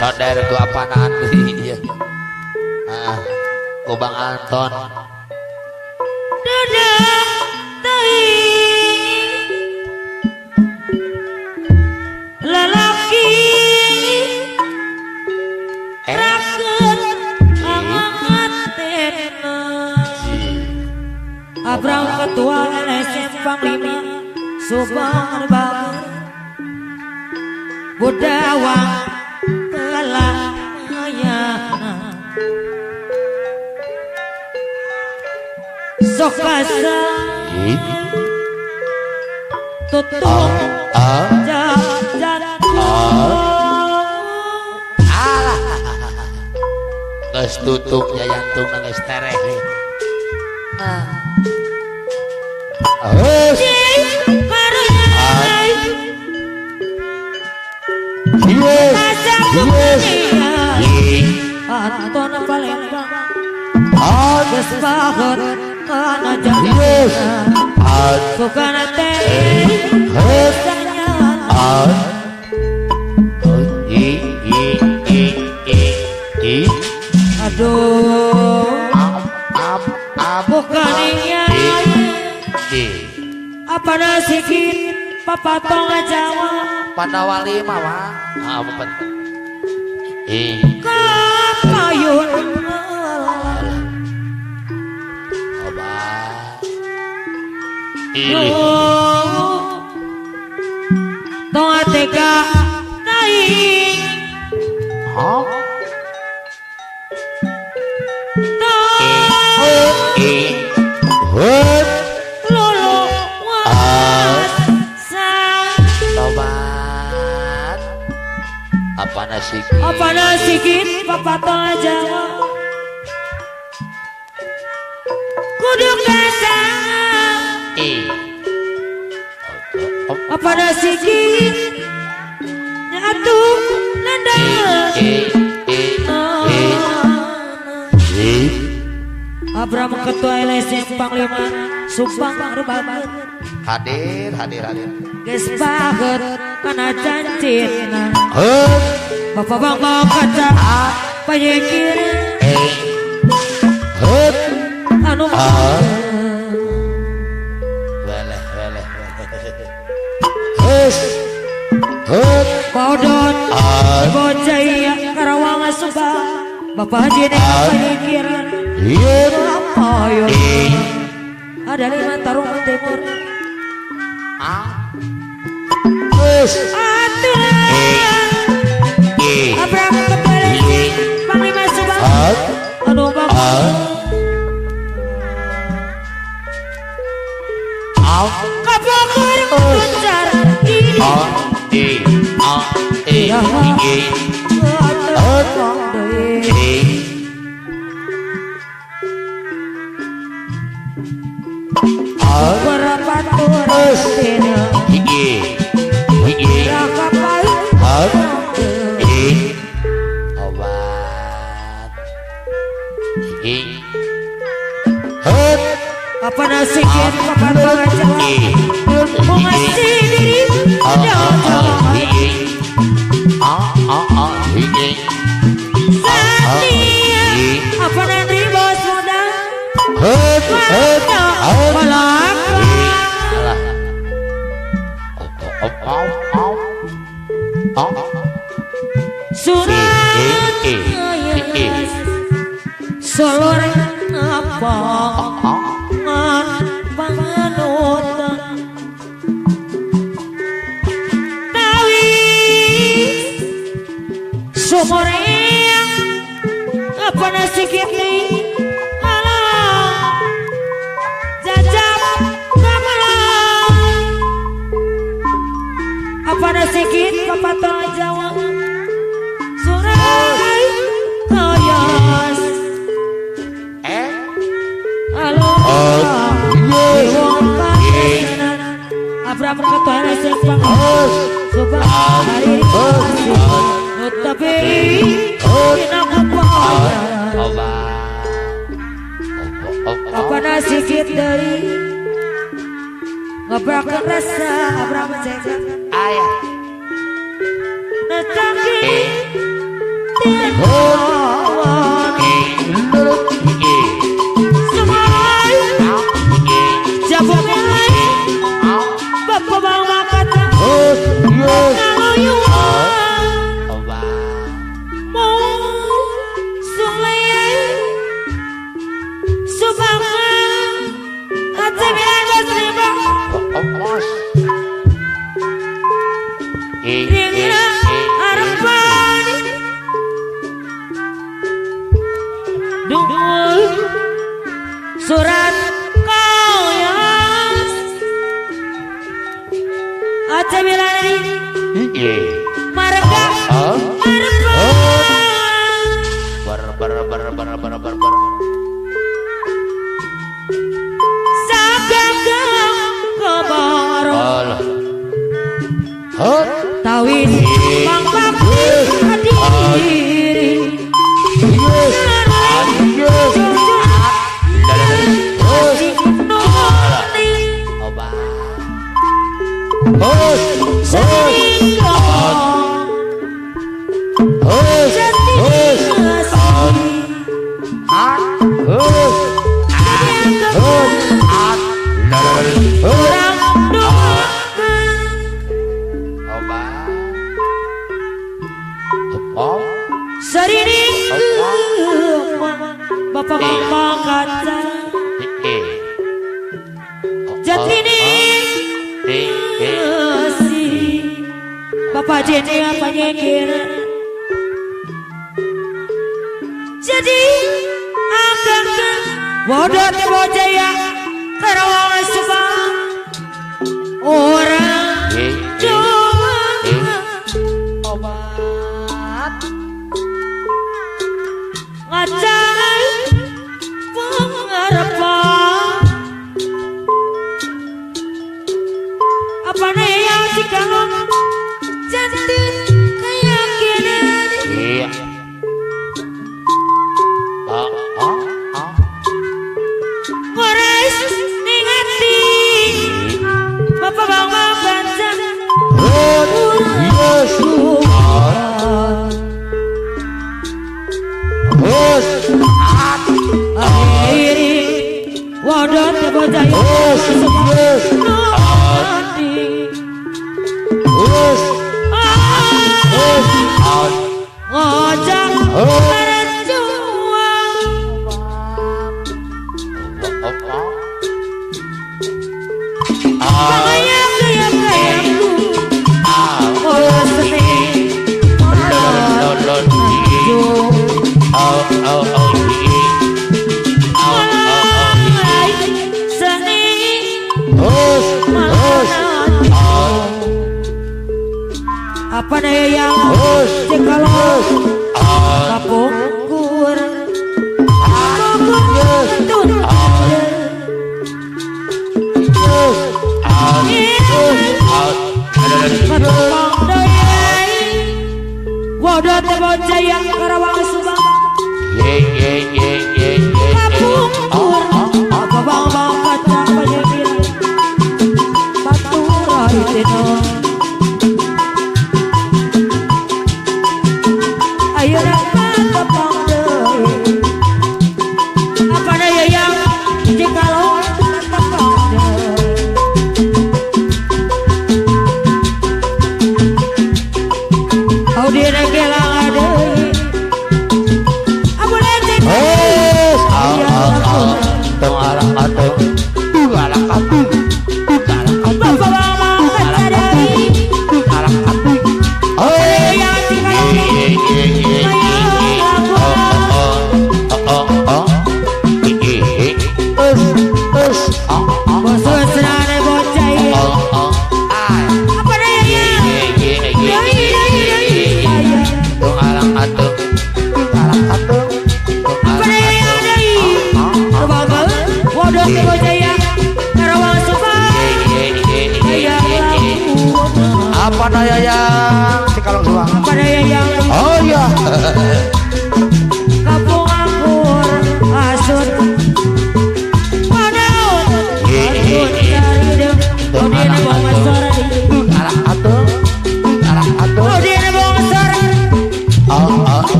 saudara ku apanaan deui ieu. Ku Bang Anton. Dadah teuing lalaki rakeun amangatena Abrang ketua LSM Panglima Subang bangun Budawang telah hayana sok asa tutup geus tutup jayantungna geus tereh. Anton Palembang geus banget kana jangan sukana teh aduh bukan apa nasikit papatong Jawa pada wali mah kakayun tong tega taing lolo wasa tobat apa nasikit papatong Jawa kudu kasang apa nasikit nyatu nanda Abram ketua LSM Panglima Subang bangun hadir geus banget kana janjina Bapak Bang mau kaca panyekir anu Paudon Bojaya Karawang Subang Bapak Haji panyekir ayo ada 5 tarung timur Abraham kembali Panglima Subang anu bapak kabokur tuncar berapa turun apa nasikit papatong Jawa mau ngasih diri Satria apa nanti bos muda malak surat solor apa panutan tawi sumoreng apa nasikit nih jajab kamalang apa nasikit papatong Jawa surai kayas halo Abraham ketua LSM Panglima Subang hari tapi kita apa nasikit dari ngobrakan rasa Abraham cekak ayah nataki tiawan Semai Jabungai Bapak bang makata Ngaluyuan Mau Sungai Subangan Aja bilang seribu Ringna Arfani Dungul Surat kau yas Aja bilang ini Marga Marfan Sagagang Kebaro Tawin Bang Bakti Hadiri Sarining Bapak Bapak kaca Jatini si Bapak Jene apa nyekir Jadi akan Wadah Tebo Jaya Karawang Subang Orang Coba Obat Ngacai Pengharapan Apa nih yang dikanggung Jantin keyakinan Waris ningati Bapak bang baca Akhiri Wadah Tebo Jaya Ngojak berjuang Bangaya kayak-kayakku Olah seni Apa daya yang Cekalau Kapungkur Kapungkur Kapungkur Dayai Wadah Tebo Jaya Karawang Subang Kapungkur Apa bang kaca penyekir Batu Rahitino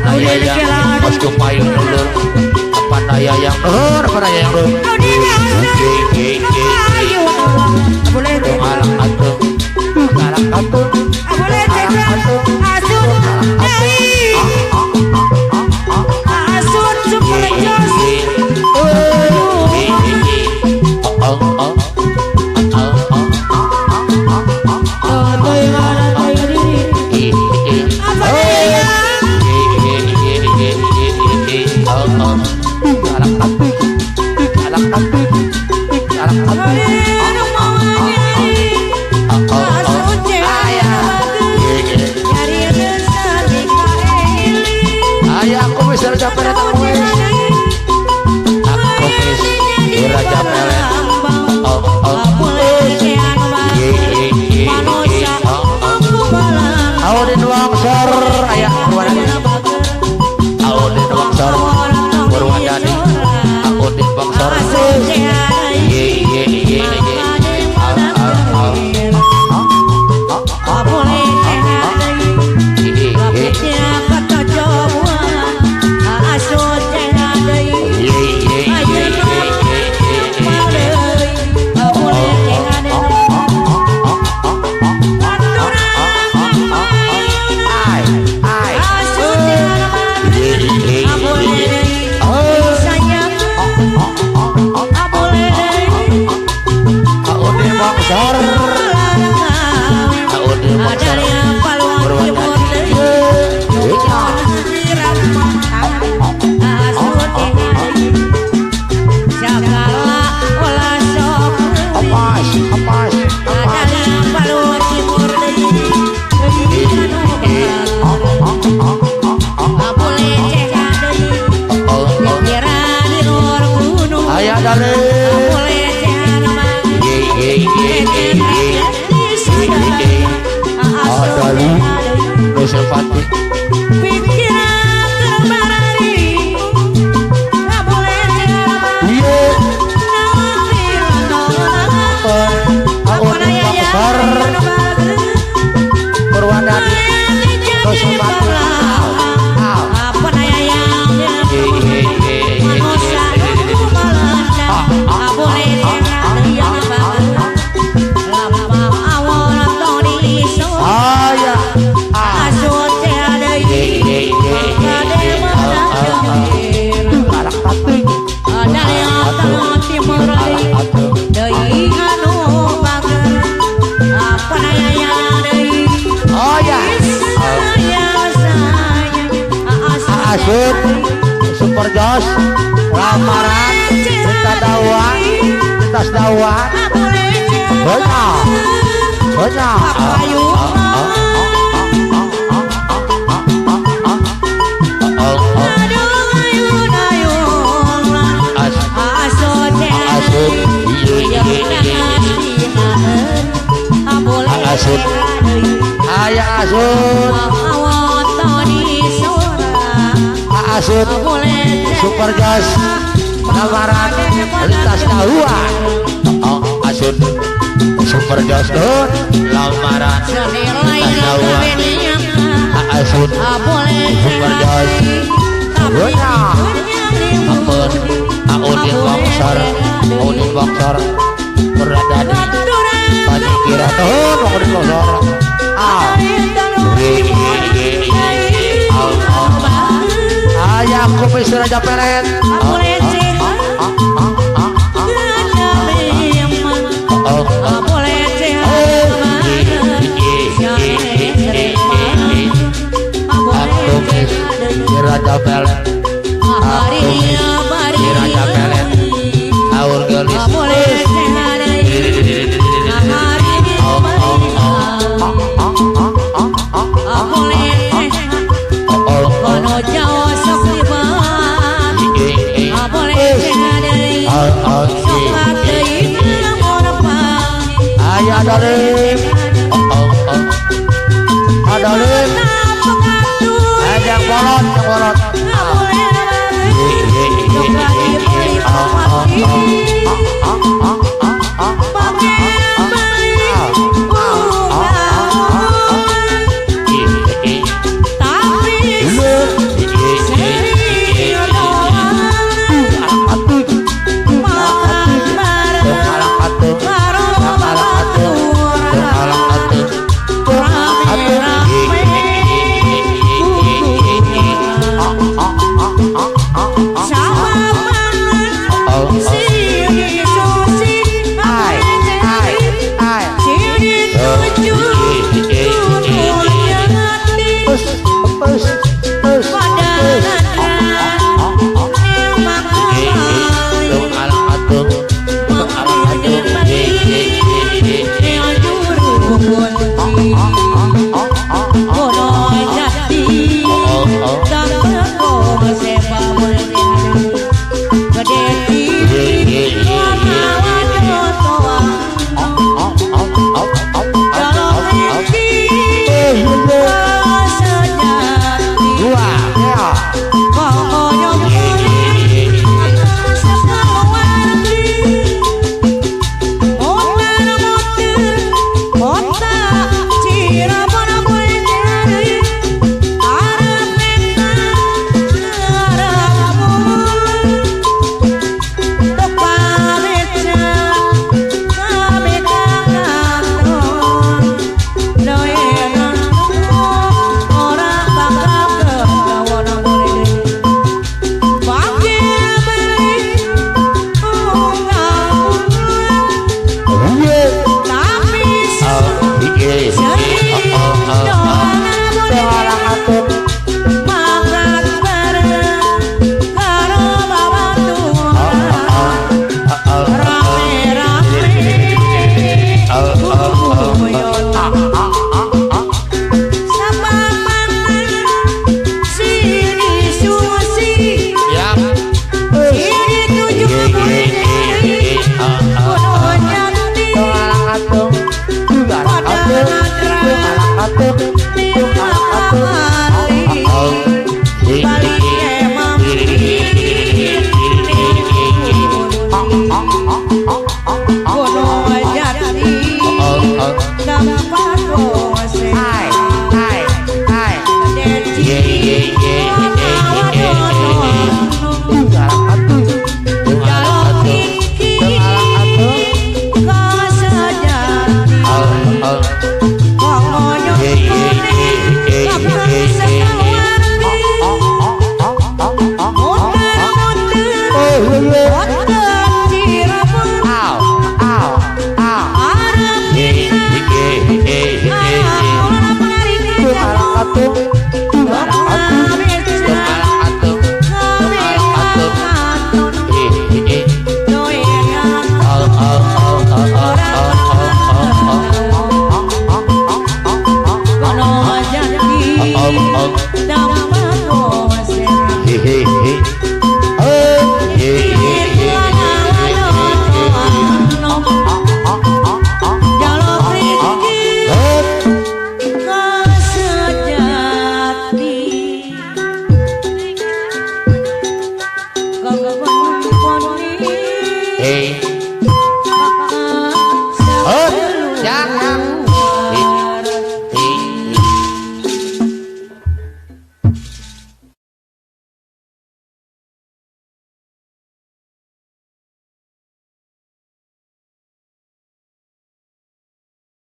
Panayayang kostum payung ulur Panayayang nur Panayayang nur Alang atung Alang atung Super Jos lamaran cerita dakwah lintas dakwah banyak asut ayah asut asut Super Jos lamaran lintas dakwah asut Super Jos lamaran lintas dakwah asut Super Jos ampun Audin Bongsor berada di Panikiran Audin Bongsor ayah kumis Raja Pelet Raja Pelet Raja Pelet Aur gelis ayah Adolif Adolif yang bolot ah